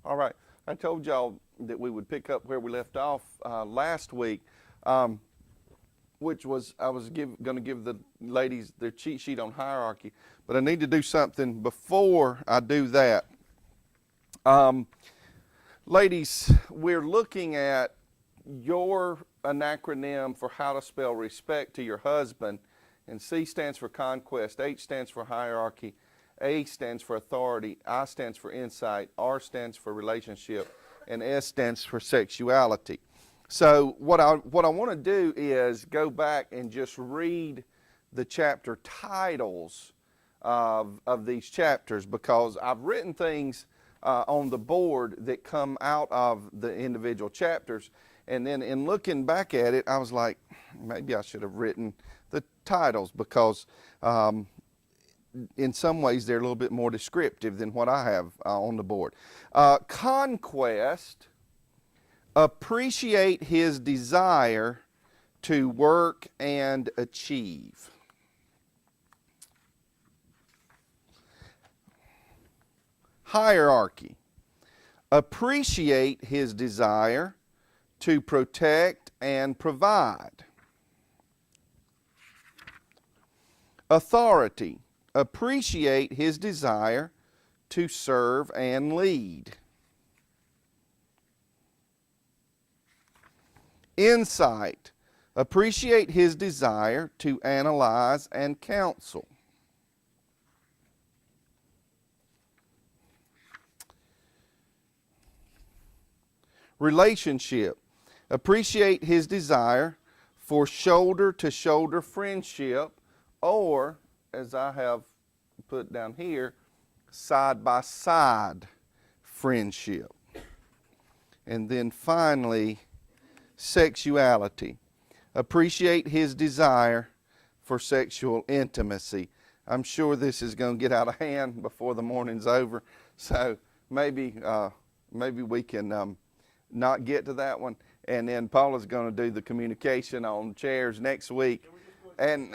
All right. I told y'all that we would pick up where we left off last week, which was I was going to give the ladies their cheat sheet on hierarchy, but I need to do something before I do that. Ladies, we're looking at your an acronym for how to spell respect to your husband, and C stands for conquest, H stands for hierarchy, A stands for authority, I stands for insight, R stands for relationship, and S stands for sexuality. So what I want to do is go back and just read the chapter titles of these chapters, because I've written things on the board that come out of the individual chapters, and then in looking back at it, I was like, maybe I should have written the titles, because in some ways they're a little bit more descriptive than what I have on the board. Conquest, appreciate his desire to work and achieve. Hierarchy, appreciate his desire to protect and provide. Authority, appreciate his desire to serve and lead. Insight, appreciate his desire to analyze and counsel. Relationship, appreciate his desire for shoulder-to-shoulder friendship, or, as I have put down here, side-by-side friendship. And then finally, sexuality, appreciate his desire for sexual intimacy. I'm sure this is going to get out of hand before the morning's over, so maybe we can not get to that one, and then Paula's going to do the communication on chairs next week. And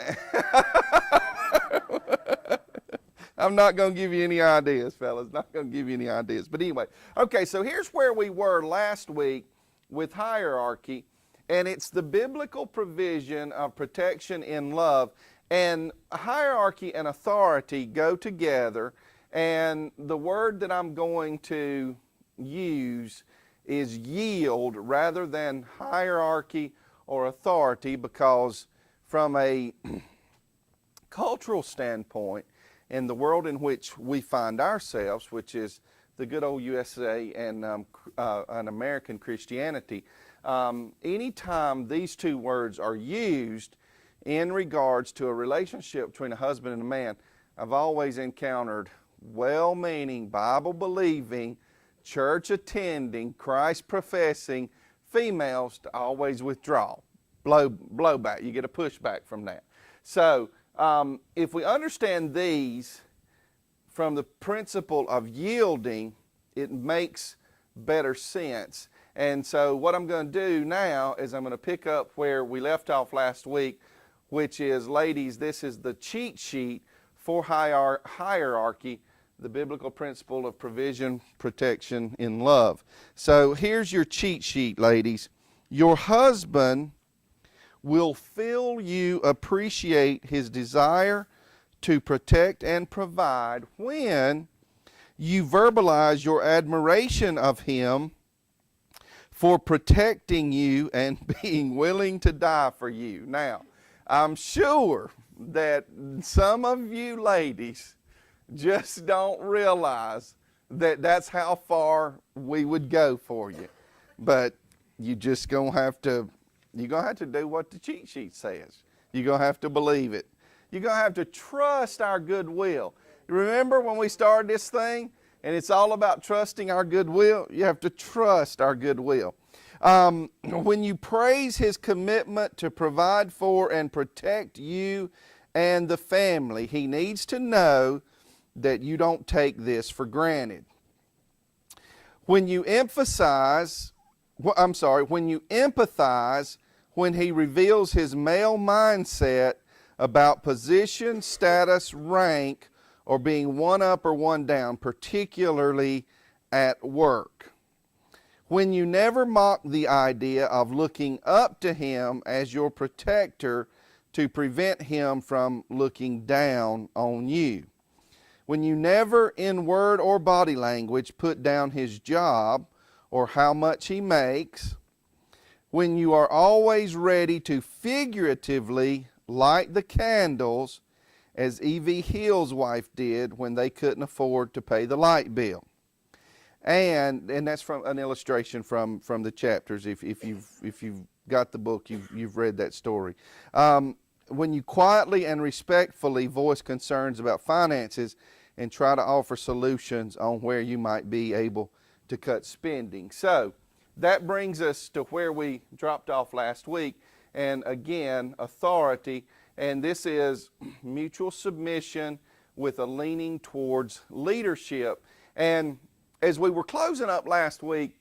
I'm not going to give you any ideas, fellas. Not going to give you any ideas. But anyway, okay, so here's where we were last week with hierarchy, and it's the biblical provision of protection in love. And hierarchy and authority go together, and the word that I'm going to use is yield rather than hierarchy or authority, because from a cultural standpoint, in the world in which we find ourselves, which is the good old USA and an American Christianity, anytime these two words are used in regards to a relationship between a husband and a man, I've always encountered well-meaning, Bible-believing, church-attending, Christ-professing females to always withdraw, blow back. You get a pushback from that. So if we understand these from the principle of yielding, it makes better sense. And so what I'm going to do now is I'm going to pick up where we left off last week, which is, ladies, this is the cheat sheet for hierarchy, the biblical principle of provision, protection in love. So here's your cheat sheet, ladies. Your husband will feel you appreciate his desire to protect and provide when you verbalize your admiration of him for protecting you and being willing to die for you. Now, I'm sure that some of you ladies just don't realize that that's how far we would go for you. But you're going to have to do what the cheat sheet says. You're going to have to believe it. You're going to have to trust our goodwill. Remember when we started this thing, and it's all about trusting our goodwill? You have to trust our goodwill. When you praise his commitment to provide for and protect you and the family, he needs to know that you don't take this for granted. When you empathize when he reveals his male mindset about position, status, rank, or being one up or one down, particularly at work. When you never mock the idea of looking up to him as your protector to prevent him from looking down on you. When you never in word or body language put down his job or how much he makes. When you are always ready to figuratively light the candles as E.V. Hill's wife did when they couldn't afford to pay the light bill. And that's from an illustration from the chapters. If you've got the book, you've read that story. When you quietly and respectfully voice concerns about finances and try to offer solutions on where you might be able to cut spending. So that brings us to where we dropped off last week. And again, authority. And this is mutual submission with a leaning towards leadership. And as we were closing up last week,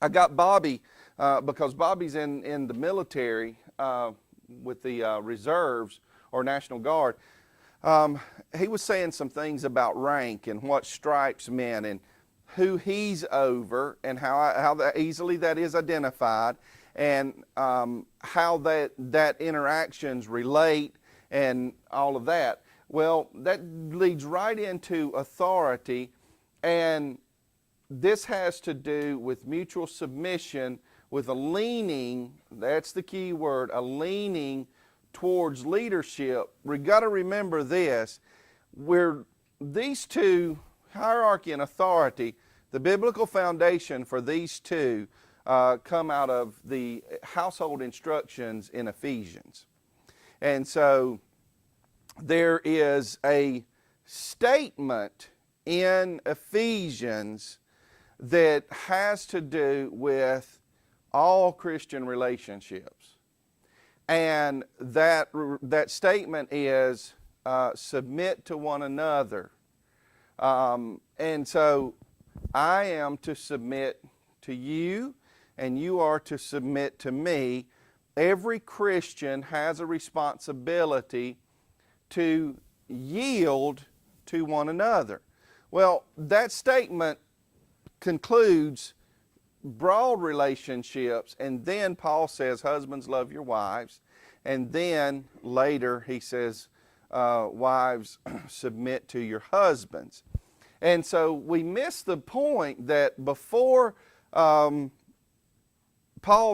I got Bobby, because Bobby's in the military with the reserves or National Guard. He was saying some things about rank and what stripes meant and who he's over and how that easily that is identified, and how that interactions relate and all of that. Well, that leads right into authority, and this has to do with mutual submission with a leaning, that's the key word, a leaning towards leadership. We've got to remember this, where these two, hierarchy and authority, the biblical foundation for these two come out of the household instructions in Ephesians. And so there is a statement in Ephesians that has to do with all Christian relationships. And that statement is submit to one another. And so I am to submit to you, and you are to submit to me. Every Christian has a responsibility to yield to one another. Well, that statement concludes broad relationships, and then Paul says, husbands, love your wives. And then later he says, wives, submit to your husbands. And so we miss the point that before Paul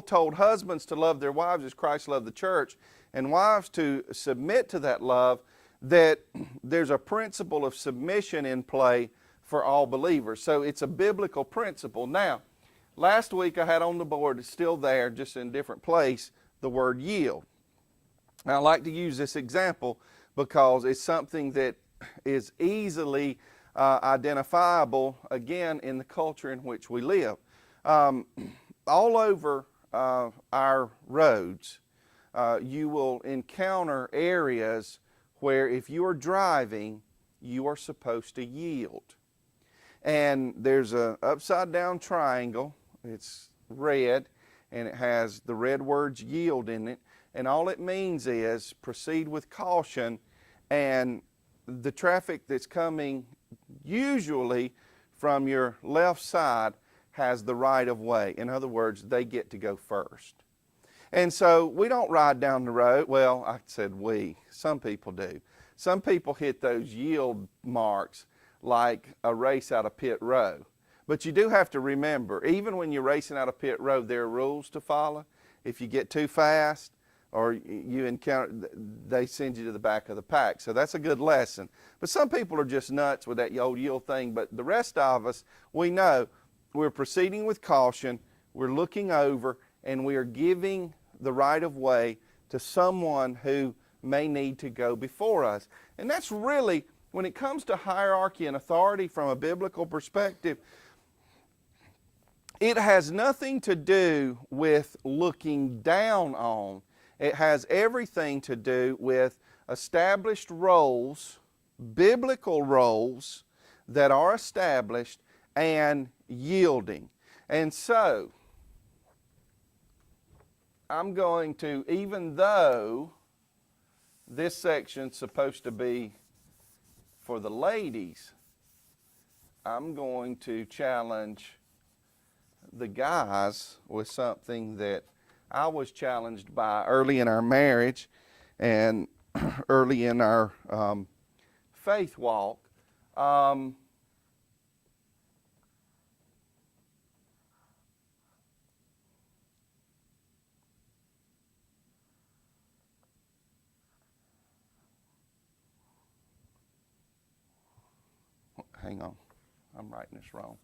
told husbands to love their wives as Christ loved the church, and wives to submit to that love, that there's a principle of submission in play for all believers. So it's a biblical principle. Now, last week I had on the board, it's still there, just in a different place, the word yield. Now, I like to use this example because it's something that is easily identifiable, again, in the culture in which we live. All over our roads, you will encounter areas where if you are driving, you are supposed to yield. And there's an upside down triangle. It's red, and it has the red words yield in it. And all it means is proceed with caution, and the traffic that's coming usually from your left side has the right of way. In other words, they get to go first. And so we don't ride down the road. Well, I said we. Some people do. Some people hit those yield marks like a race out of pit row. But you do have to remember, even when you're racing out of pit road, there are rules to follow. If you get too fast or you encounter, they send you to the back of the pack. So that's a good lesson. But some people are just nuts with that old yield thing. But the rest of us, we know we're proceeding with caution, we're looking over, and we are giving the right of way to someone who may need to go before us. And that's really, when it comes to hierarchy and authority from a biblical perspective, it has nothing to do with looking down on. It has everything to do with established roles, biblical roles that are established, and yielding. And so, I'm going to, even though this section's supposed to be for the ladies, I'm going to challenge the guys with something that I was challenged by early in our marriage and early in our faith walk. Hang on, I'm writing this wrong.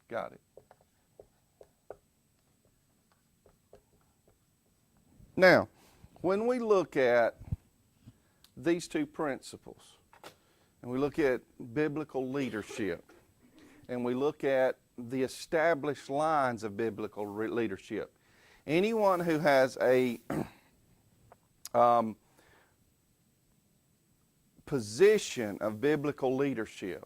Got it. Now, when we look at these two principles, and we look at biblical leadership, and we look at the established lines of biblical leadership, anyone who has a position of biblical leadership,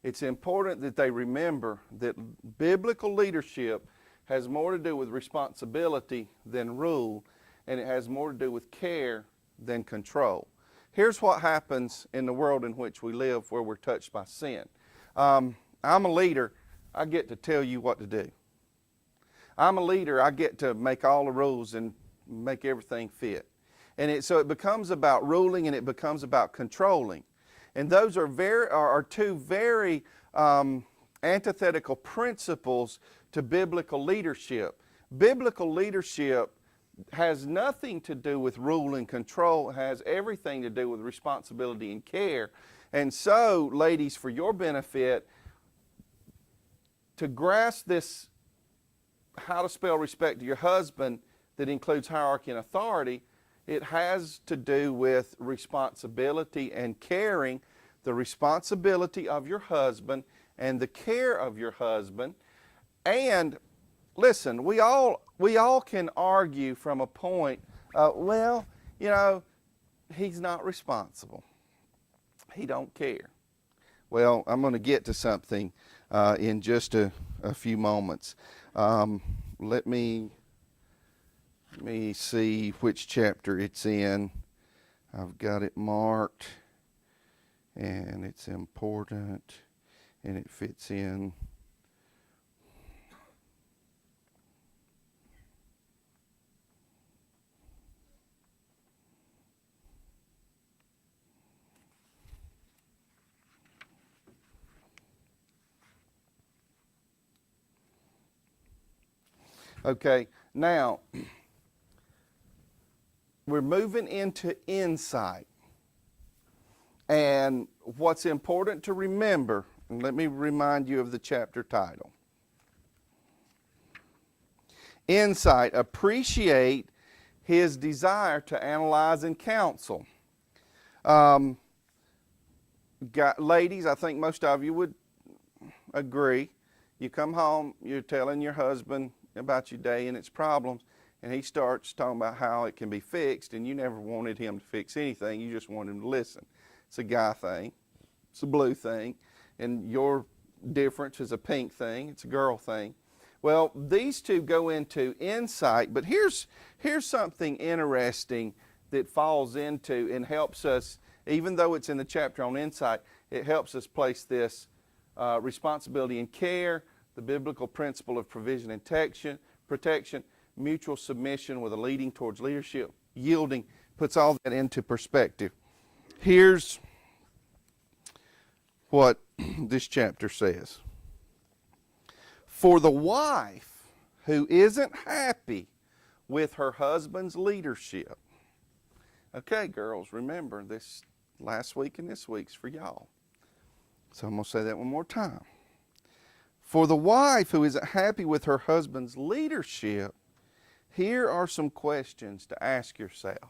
it's important that they remember that biblical leadership has more to do with responsibility than rule, and it has more to do with care than control. Here's what happens in the world in which we live where we're touched by sin. I'm a leader. I get to tell you what to do. I'm a leader. I get to make all the rules and make everything fit. And so it becomes about ruling and it becomes about controlling. And those are two very antithetical principles to biblical leadership. Biblical leadership has nothing to do with rule and control. It has everything to do with responsibility and care. And so, ladies, for your benefit, to grasp this how to spell respect to your husband that includes hierarchy and authority, it has to do with responsibility and caring, the responsibility of your husband and the care of your husband. And listen, we all can argue from a point, well, you know, he's not responsible. He don't care. Well, I'm going to get to something in just a few moments. Let me see which chapter it's in. I've got it marked, and it's important, and it fits in. Okay, now we're moving into insight. And what's important to remember, and let me remind you of the chapter title. Insight, appreciate his desire to analyze and counsel. Ladies, I think most of you would agree. You come home, you're telling your husband about your day and its problems, and he starts talking about how it can be fixed, and you never wanted him to fix anything. You just wanted him to listen. It's a guy thing. It's a blue thing. And your difference is a pink thing. It's a girl thing. Well, these two go into insight, but here's something interesting that falls into and helps us, even though it's in the chapter on insight, it helps us place this responsibility and care, the biblical principle of provision and protection, mutual submission with a leading towards leadership, yielding, puts all that into perspective. Here's what this chapter says. For the wife who isn't happy with her husband's leadership. Okay, girls, remember this last week and this week's for y'all. So I'm going to say that one more time. For the wife who isn't happy with her husband's leadership, here are some questions to ask yourself.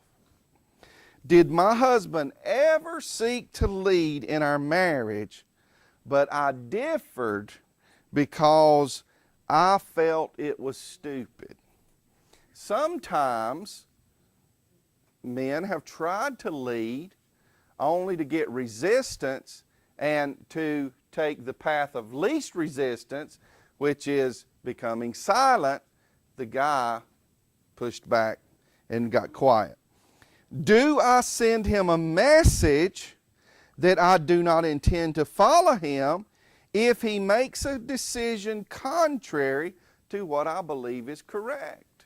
Did my husband ever seek to lead in our marriage, but I differed because I felt it was stupid? Sometimes men have tried to lead only to get resistance and to take the path of least resistance, which is becoming silent, the guy pushed back and got quiet. Do I send him a message that I do not intend to follow him if he makes a decision contrary to what I believe is correct?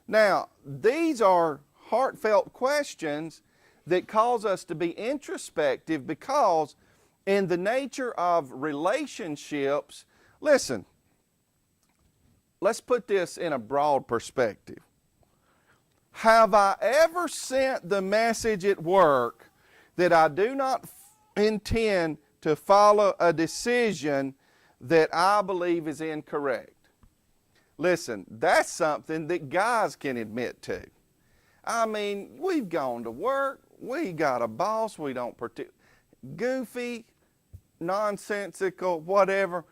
Now, these are heartfelt questions that cause us to be introspective, because in the nature of relationships, listen, let's put this in a broad perspective. Have I ever sent the message at work that I do not intend to follow a decision that I believe is incorrect? Listen, that's something that guys can admit to. I mean, we've gone to work, we got a boss, we don't goofy, nonsensical, whatever.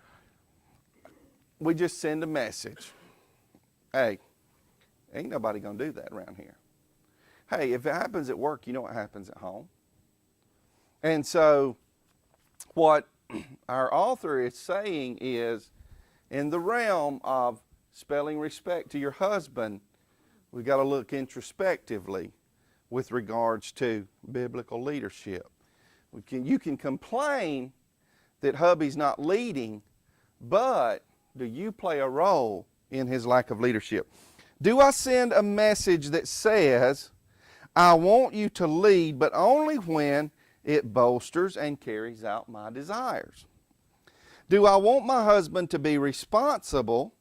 We just send a message. Hey, ain't nobody gonna do that around here. Hey, if it happens at work, you know what happens at home. And so what our author is saying is, in the realm of spelling respect to your husband, we've got to look introspectively with regards to biblical leadership. You can complain that hubby's not leading, but do you play a role in his lack of leadership? Do I send a message that says, I want you to lead, but only when it bolsters and carries out my desires? Do I want my husband to be responsible,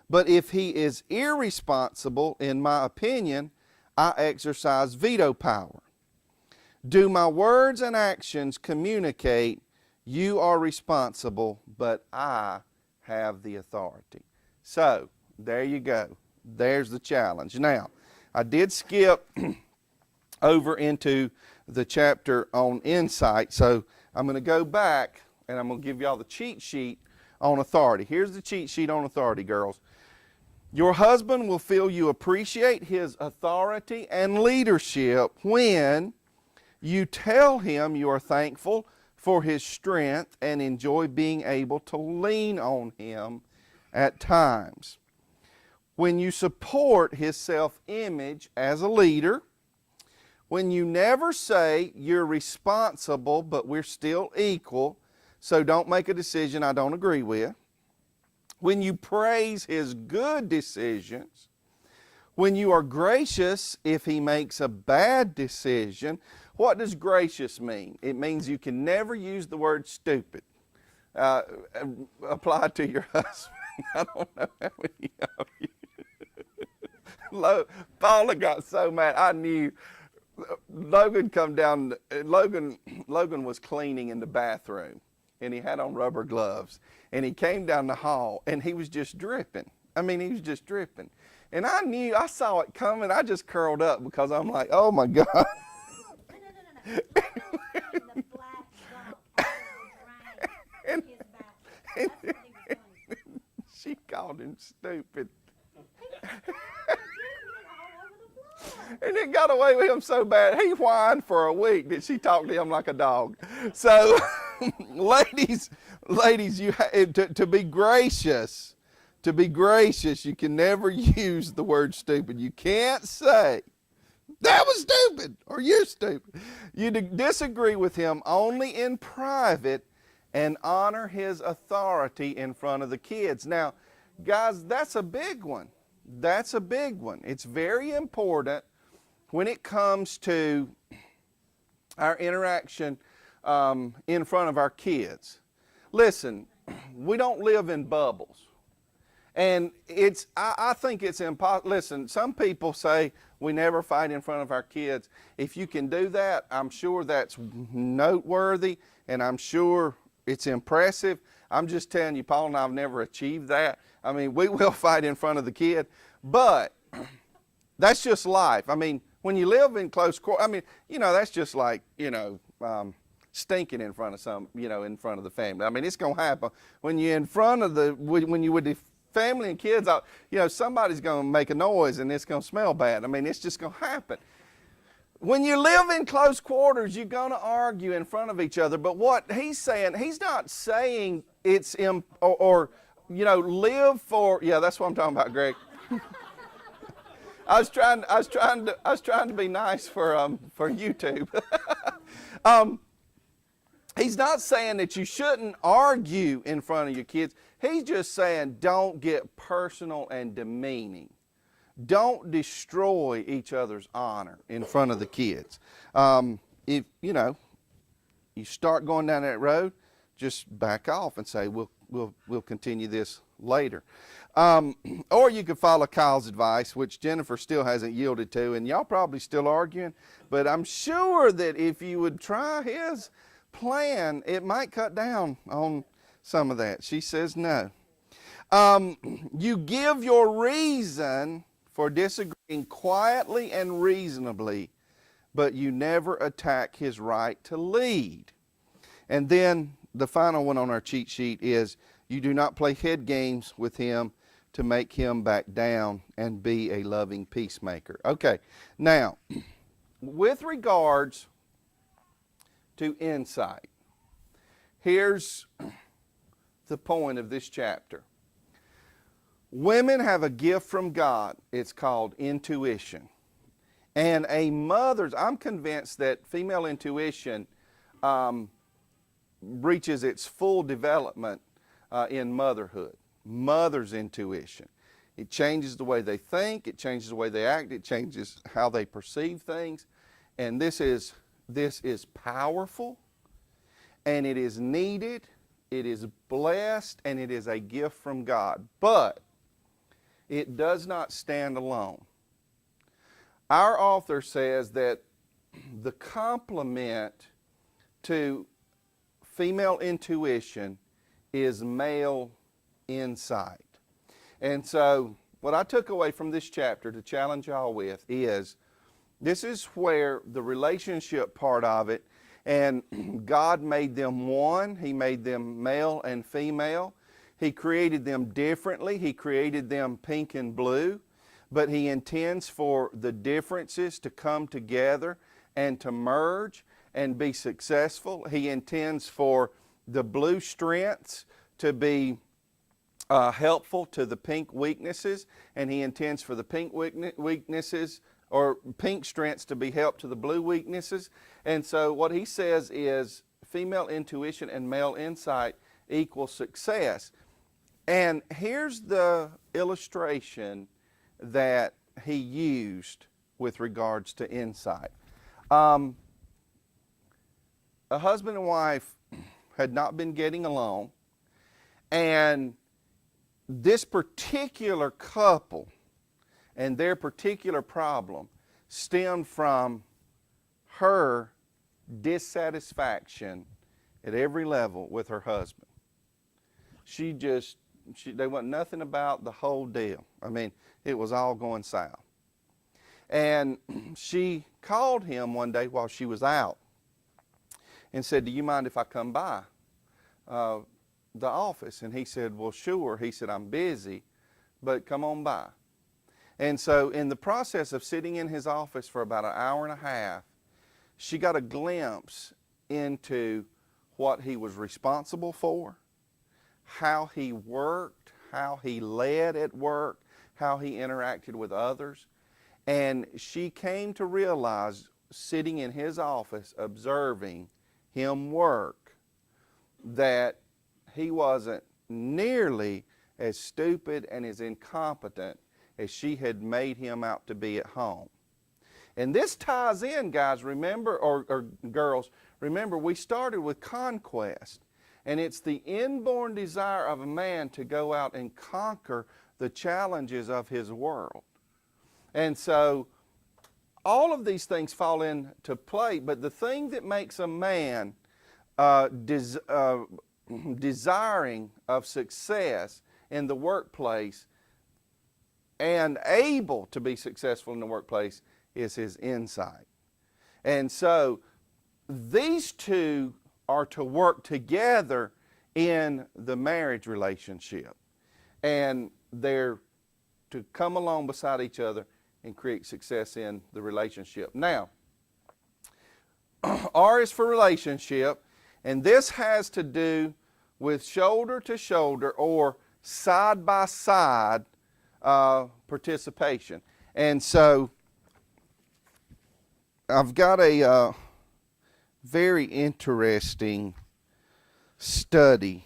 but if he is irresponsible, in my opinion, I exercise veto power? Do my words and actions communicate, you are responsible, but I have the authority? So, there you go. There's the challenge. Now, I did skip over into the chapter on insight, so I'm going to go back and I'm going to give y'all the cheat sheet on authority. Here's the cheat sheet on authority, girls. Your husband will feel you appreciate his authority and leadership when you tell him you are thankful for his strength and enjoy being able to lean on him at times. When you support his self-image as a leader. When you never say you're responsible but we're still equal, so don't make a decision I don't agree with. When you praise his good decisions. When you are gracious if he makes a bad decision. What does gracious mean? It means you can never use the word stupid. Apply to your husband. I don't know how many of you. Paula got so mad. I knew. Logan come down. Logan was cleaning in the bathroom, and he had on rubber gloves. And he came down the hall, and he was just dripping. I mean, he was just dripping. And I knew, I saw it coming. I just curled up because I'm like, oh my God. No. The black gunk drained his bathroom. That's what he was doing. She called him stupid. And it got away with him so bad. He whined for a week that she talked to him like a dog. So, ladies, you to be gracious, you can never use the word stupid. You can't say, that was stupid, or you're stupid. You disagree with him only in private and honor his authority in front of the kids. Now, guys, that's a big one. That's a big one. It's very important when it comes to our interaction in front of our kids. Listen, we don't live in bubbles. And I think it's impossible. Listen, some people say we never fight in front of our kids. If you can do that, I'm sure that's noteworthy, and I'm sure it's impressive. I'm just telling you, Paul and I have never achieved that. I mean, we will fight in front of the kid, but that's just life. I mean, when you live in close quarters, I mean, that's just like, stinking in front of in front of the family. I mean, it's going to happen. When you're in front of when you with the family and kids, somebody's going to make a noise and it's going to smell bad. I mean, it's just going to happen. When you live in close quarters, you're going to argue in front of each other. But what he's saying, he's not saying it's live for. Yeah, that's what I'm talking about, Greg. I was trying to be nice for YouTube. He's not saying that you shouldn't argue in front of your kids. He's just saying don't get personal and demeaning. Don't destroy each other's honor in front of the kids. If you start going down that road, just back off and say we'll continue this later. Or you could follow Kyle's advice, which Jennifer still hasn't yielded to, and y'all probably still arguing. But I'm sure that if you would try his plan, it might cut down on some of that. She says no. You give your reason for disagreeing quietly and reasonably, but you never attack his right to lead. And then the final one on our cheat sheet is you do not play head games with him to make him back down and be a loving peacemaker. Okay, now, with regards to insight, here's the point of this chapter. Women have a gift from God. It's called intuition. And I'm convinced that female intuition reaches its full development in motherhood. Mother's intuition. It changes the way they think, it changes the way they act, it changes how they perceive things. And this is powerful, and it is needed, it is blessed, and it is a gift from God. But it does not stand alone. Our author says that the complement to female intuition is male insight. And so what I took away from this chapter to challenge y'all with is this is where the relationship part of it, and God made them one. He made them male and female. He created them differently. He created them pink and blue, but he intends for the differences to come together and to merge and be successful. He intends for the blue strengths to be helpful to the pink weaknesses, and he intends for the pink weaknesses or pink strengths to be help to the blue weaknesses. And so what he says is female intuition and male insight equals success. And here's the illustration that he used with regards to insight. A husband and wife had not been getting along, and this particular couple and their particular problem stemmed from her dissatisfaction at every level with her husband. There wasn't nothing about the whole deal. I mean, it was all going south. And she called him one day while she was out and said, "Do you mind if I come by the office?" And he said, "Well, sure." He said, "I'm busy, but come on by." And so in the process of sitting in his office for about an hour and a half, she got a glimpse into what he was responsible for, how he worked, how he led at work, how he interacted with others. And she came to realize, sitting in his office, observing him work, that he wasn't nearly as stupid and as incompetent as she had made him out to be at home. And this ties in, guys, remember, or girls, remember we started with conquest. And it's the inborn desire of a man to go out and conquer the challenges of his world. And so all of these things fall into play, but the thing that makes a man desiring of success in the workplace and able to be successful in the workplace is his insight. And so these two are to work together in the marriage relationship, and they're to come along beside each other and create success in the relationship. Now, R is for relationship, and this has to do with shoulder to shoulder or side by side participation. And so I've got a very interesting study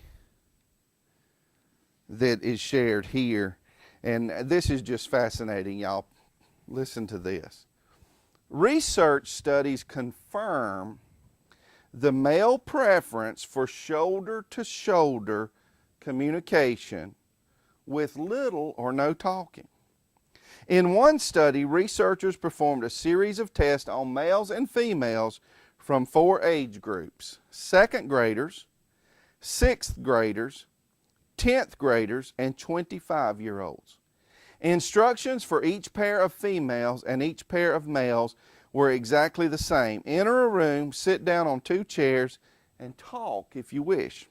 that is shared here, and this is just fascinating, y'all. Listen to this. Research studies confirm the male preference for shoulder-to-shoulder communication with little or no talking. In one study, researchers performed a series of tests on males and females from 4 age groups: 2nd graders, 6th graders, 10th graders, and 25-year-olds. Instructions for each pair of females and each pair of males were exactly the same. Enter a room, sit down on 2 chairs, and talk if you wish.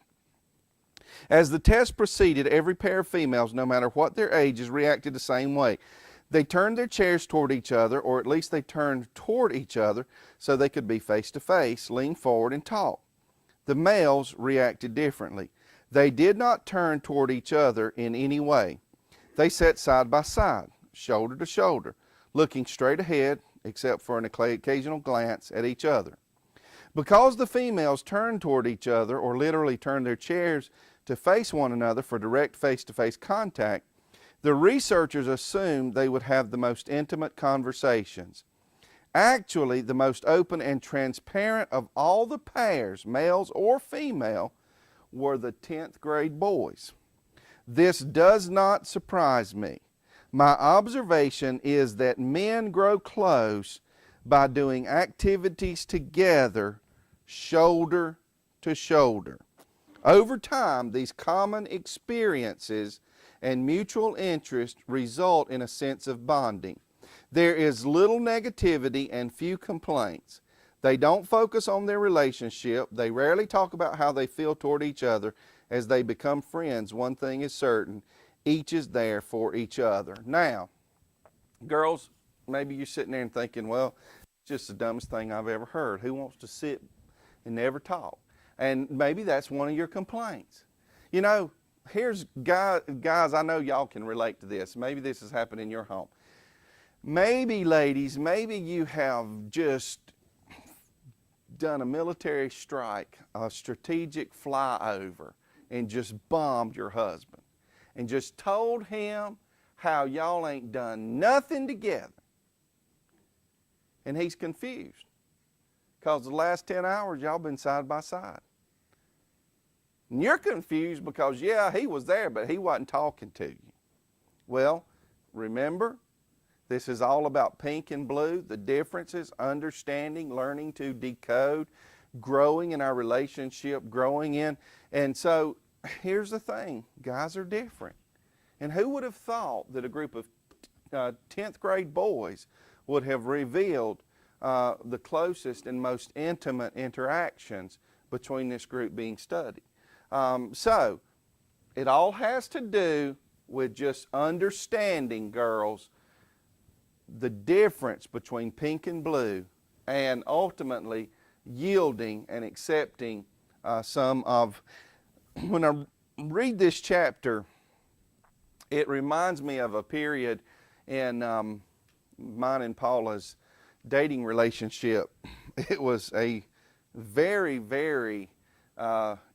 As the test proceeded, every pair of females, no matter what their ages, reacted the same way. They turned their chairs toward each other, or at least they turned toward each other so they could be face to face, lean forward, and talk. The males reacted differently. They did not turn toward each other in any way. They sat side by side, shoulder to shoulder, looking straight ahead, except for an occasional glance at each other. Because the females turned toward each other, or literally turned their chairs to face one another for direct face-to-face contact, the researchers assumed they would have the most intimate conversations. Actually, the most open and transparent of all the pairs, males or female, were the 10th grade boys. This does not surprise me. My observation is that men grow close by doing activities together, shoulder to shoulder. Over time, these common experiences and mutual interest result in a sense of bonding. There is little negativity and few complaints. They don't focus on their relationship. They rarely talk about how they feel toward each other. As they become friends, one thing is certain: each is there for each other. Now, girls, maybe you're sitting there and thinking, well, it's just the dumbest thing I've ever heard. Who wants to sit and never talk? And maybe that's one of your complaints. You know, here's guys, I know y'all can relate to this. Maybe this has happened in your home. Maybe, ladies, maybe you have just done a military strike, a strategic flyover, and just bombed your husband and just told him how y'all ain't done nothing together. And he's confused because the last 10 hours y'all been side by side. And you're confused because, yeah, he was there, but he wasn't talking to you. Well, remember, this is all about pink and blue, the differences, understanding, learning to decode, growing in our relationship, growing in. And so here's the thing, guys are different. And who would have thought that a group of 10th grade boys would have revealed the closest and most intimate interactions between this group being studied? So it all has to do with just understanding, girls, the difference between pink and blue, and ultimately yielding and accepting some of. When I read this chapter, it reminds me of a period in mine and Paula's dating relationship. It was a very, very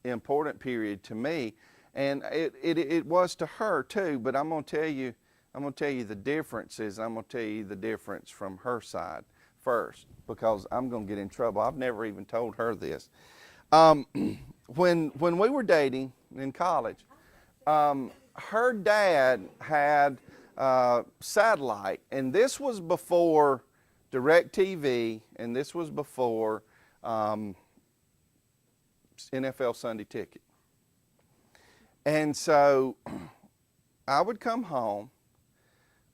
important period to me, and it was to her too. But I'm going to tell you the differences. I'm going to tell you the difference from her side first, because I'm going to get in trouble. I've never even told her this. When we were dating in college, her dad had satellite, and this was before DirecTV, and this was before NFL Sunday Ticket. And so I would come home,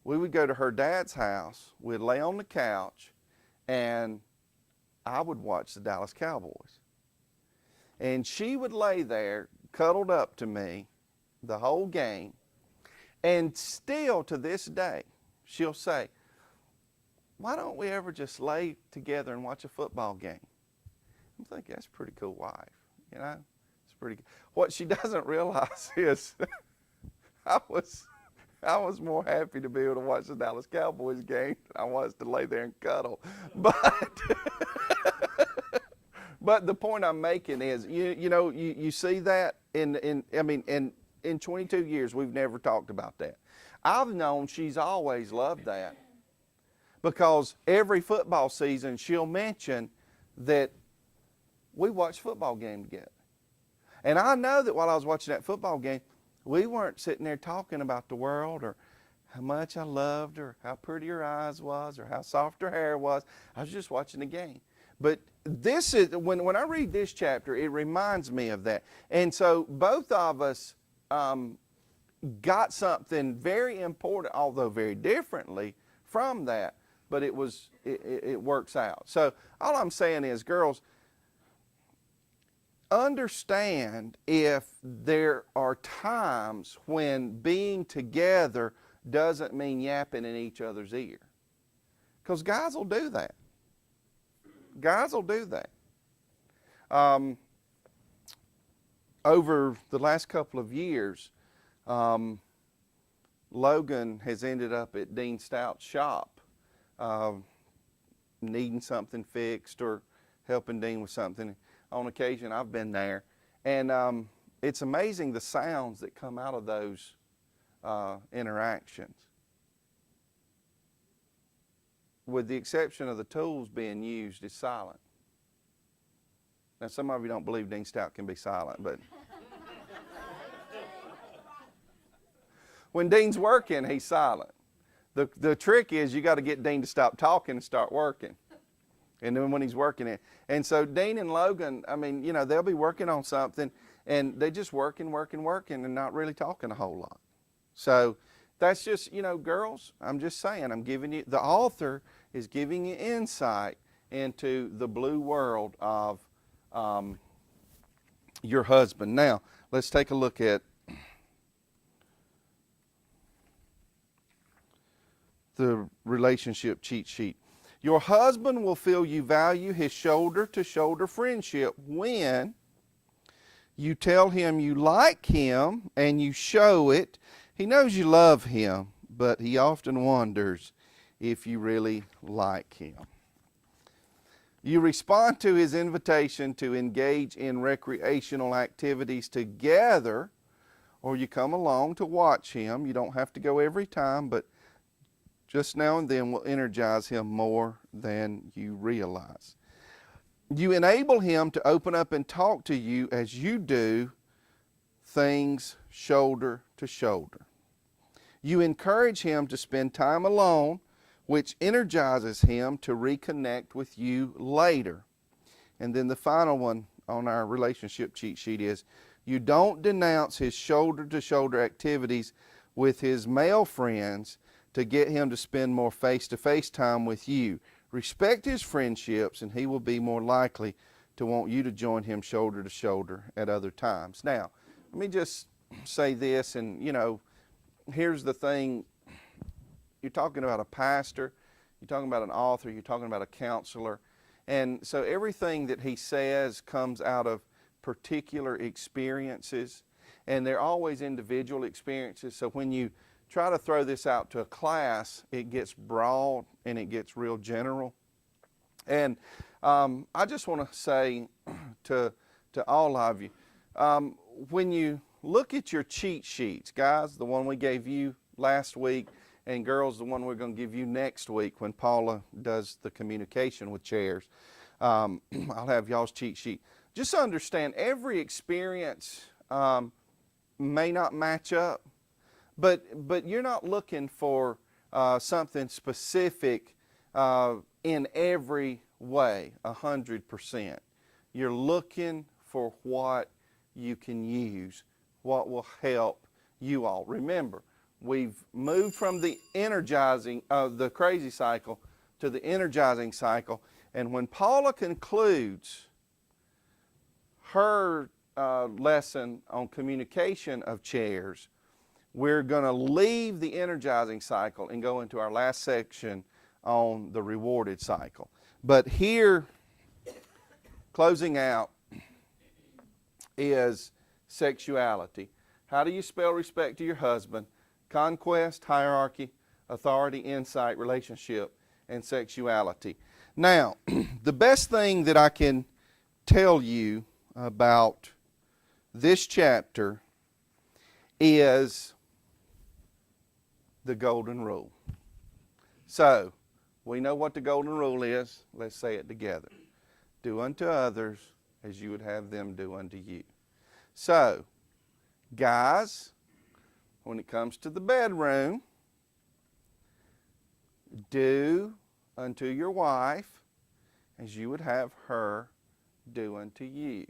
we would go to her dad's house, we'd lay on the couch, and I would watch the Dallas Cowboys. And she would lay there, cuddled up to me the whole game, and still to this day, she'll say, why don't we ever just lay together and watch a football game? I'm thinking, that's a pretty cool wife, you know. It's pretty good. What she doesn't realize is I was more happy to be able to watch the Dallas Cowboys game than I was to lay there and cuddle. But but the point I'm making is, you see that in 22 years we've never talked about that. I've known she's always loved that, because every football season she'll mention that we watched a football game together. And I know that while I was watching that football game, we weren't sitting there talking about the world or how much I loved her, how pretty her eyes was, or how soft her hair was. I was just watching the game. But this is, when I read this chapter, it reminds me of that. And so both of us got something very important, although very differently, from that. But it works out. So all I'm saying is, girls, understand if there are times when being together doesn't mean yapping in each other's ear. Because guys will do that. Guys will do that. Over the last couple of years, Logan has ended up at Dean Stout's shop, needing something fixed or helping Dean with something. On occasion, I've been there, and it's amazing the sounds that come out of those interactions. With the exception of the tools being used, it's silent. Now, some of you don't believe Dean Stout can be silent, but when Dean's working, he's silent. The trick is you got to get Dean to stop talking and start working. And then when he's working it. And so Dean and Logan, they'll be working on something, and they just working and not really talking a whole lot. So that's just, girls, I'm just saying, I'm giving you, the author is giving you insight into the blue world of your husband. Now, let's take a look at the relationship cheat sheet. Your husband will feel you value his shoulder-to-shoulder friendship when you tell him you like him and you show it. He knows you love him, but he often wonders if you really like him. You respond to his invitation to engage in recreational activities together, or you come along to watch him. You don't have to go every time, but just now and then will energize him more than you realize. You enable him to open up and talk to you as you do things shoulder to shoulder. You encourage him to spend time alone, which energizes him to reconnect with you later. And then the final one on our relationship cheat sheet is, you don't denounce his shoulder-to-shoulder activities with his male friends to get him to spend more face-to-face time with you. Respect his friendships, and he will be more likely to want you to join him shoulder to shoulder at other times. Now, let me just say this, and here's the thing. You're talking about a pastor, you're talking about an author, you're talking about a counselor, and so everything that he says comes out of particular experiences, and they're always individual experiences. So when you try to throw this out to a class, it gets broad and it gets real general. And I just want to say to all of you, when you look at your cheat sheets, guys, the one we gave you last week, and girls, the one we're going to give you next week when Paula does the communication with chairs, I'll have y'all's cheat sheet. Just understand, every experience may not match up, but you're not looking for something specific in every way, 100%. You're looking for what you can use, what will help you all. Remember, we've moved from the energizing of the crazy cycle to the energizing cycle, and when Paula concludes her lesson on communication of chairs, we're going to leave the energizing cycle and go into our last section on the rewarded cycle. But here closing out, is sexuality. How do you spell respect to your husband? Conquest, hierarchy, authority, insight, relationship, and sexuality. Now, the best thing that I can tell you about this chapter is the golden rule. So, we know what the golden rule is. Let's say it together. Do unto others as you would have them do unto you. So, guys, when it comes to the bedroom, do unto your wife as you would have her do unto you.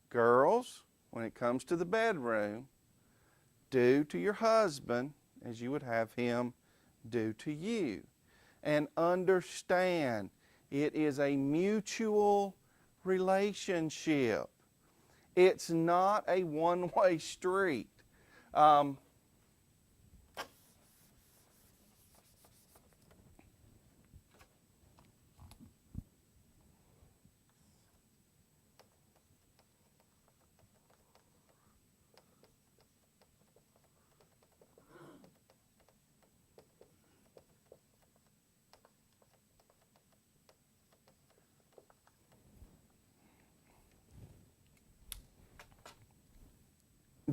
Girls, when it comes to the bedroom, do to your husband as you would have him do to you. And understand, it is a mutual relationship. It's not a one-way street.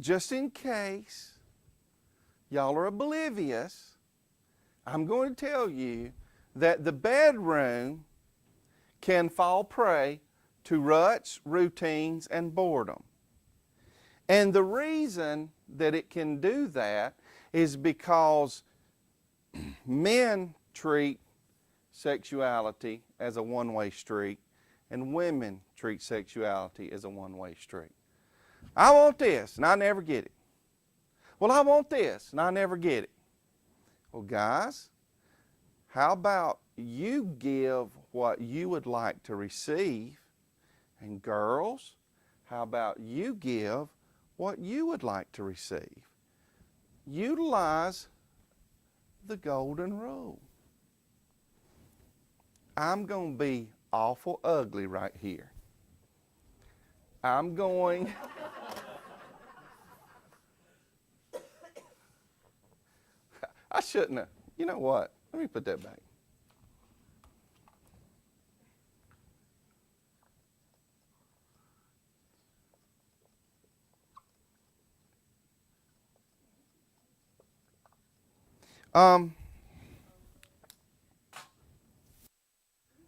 Just in case y'all are oblivious, I'm going to tell you that the bedroom can fall prey to ruts, routines, and boredom. And the reason that it can do that is because men treat sexuality as a one-way street, and women treat sexuality as a one-way street. I want this, and I never get it. Well, I want this, and I never get it. Well, guys, how about you give what you would like to receive? And girls, how about you give what you would like to receive? Utilize the golden rule. I'm going to be awful ugly right here. I'm going... I shouldn't have. You know what? Let me put that back.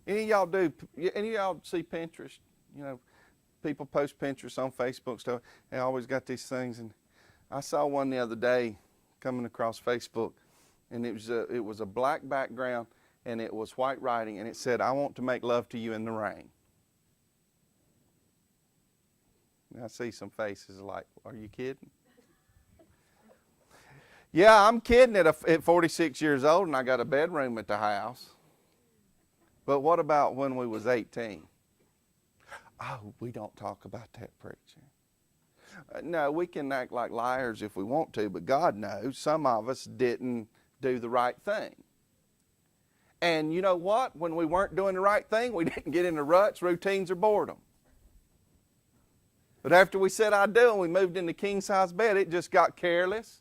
Any of y'all see Pinterest? You know, people post Pinterest on Facebook stuff. They always got these things, and I saw one the other day coming across Facebook, and it was a black background, and it was white writing, and it said, "I want to make love to you in the rain." And I see some faces like, "Are you kidding?" Yeah, I'm kidding at 46 years old, and I got a bedroom at the house. But what about when we was 18? Oh, we don't talk about that, preacher. No, we can act like liars if we want to, but God knows some of us didn't do the right thing. And you know what? When we weren't doing the right thing, we didn't get into ruts, routines, or boredom. But after we said I do and we moved into king-size bed, it just got careless.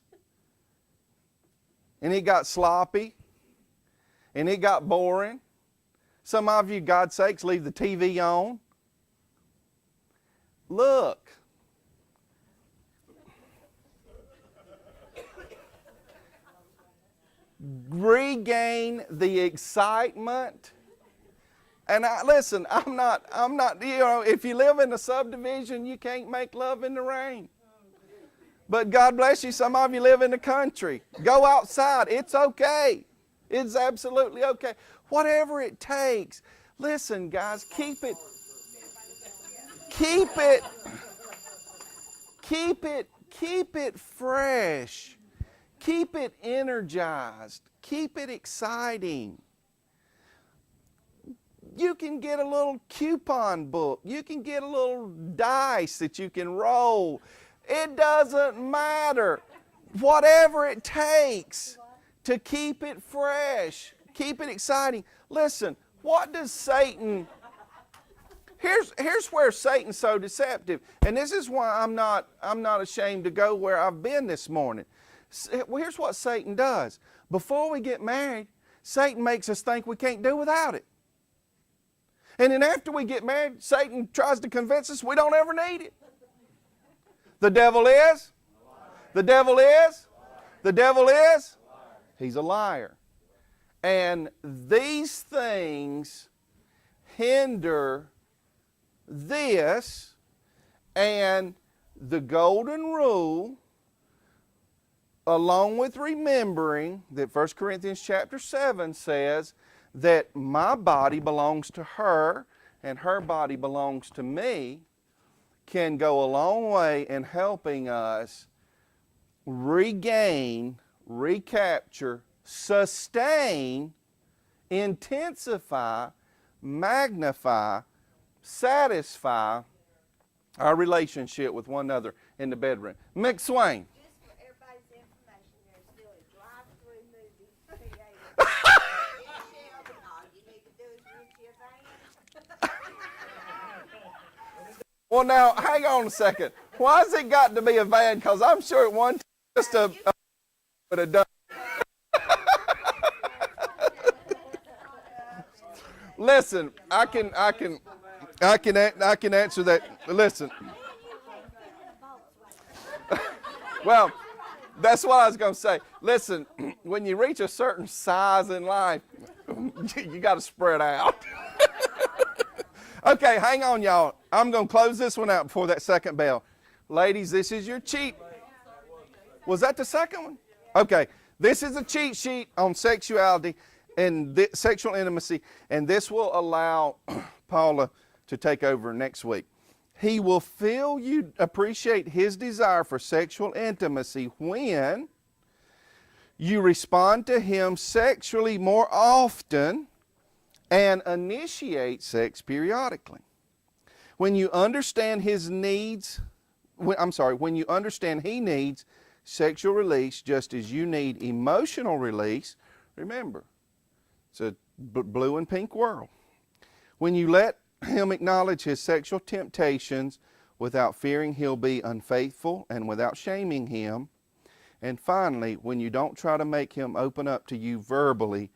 And it got sloppy. And it got boring. Some of you, God's sakes, leave the TV on. Look. Regain the excitement. And listen, I'm not, you know, if you live in a subdivision, you can't make love in the rain. But God bless you, some of you live in the country. Go outside. It's okay. It's absolutely okay. Whatever it takes. Listen, guys, keep it fresh. Keep it energized. Keep it exciting. You can get a little coupon book. You can get a little dice that you can roll. It doesn't matter. Whatever it takes to keep it fresh, keep it exciting. Listen, what does Satan here's where Satan's so deceptive. And this is why I'm not ashamed to go where I've been this morning. Well, here's what Satan does. Before we get married, Satan makes us think we can't do without it. And then after we get married, Satan tries to convince us we don't ever need it. The devil is? The devil is? The devil is? He's a liar. And these things hinder this, and the golden rule, along with remembering that 1 Corinthians chapter 7 says that my body belongs to her and her body belongs to me, can go a long way in helping us regain, recapture, sustain, intensify, magnify, satisfy our relationship with one another in the bedroom. Mick Swain. Just for everybody's information, there's still a drive-through movie theater. All you need to do is rent you a van. Well, now, hang on a second. Why has it got to be a van? Because I'm sure at one time just a would have done. Listen, I can answer that. Listen. Well, that's what I was going to say. Listen, when you reach a certain size in life, you got to spread out. Okay, hang on, y'all. I'm going to close this one out before that second bell. Ladies, this is your cheat. Was that the second one? Okay, this is a cheat sheet on sexuality and sexual intimacy, and this will allow Paula to take over next week. He will feel you appreciate his desire for sexual intimacy when you respond to him sexually more often and initiate sex periodically. When you understand his needs, when you understand he needs sexual release just as you need emotional release, remember, it's a blue and pink world. When you let him acknowledge his sexual temptations without fearing he'll be unfaithful and without shaming him. And finally, when you don't try to make him open up to you verbally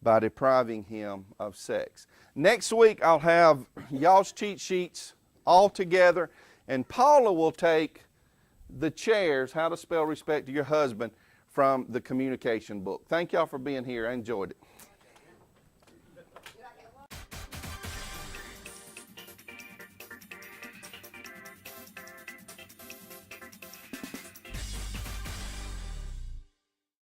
by depriving him of sex. Next week, I'll have y'all's cheat sheets all together, and Paula will take the chairs, how to spell respect to your husband, from the communication book. Thank y'all for being here. I enjoyed it.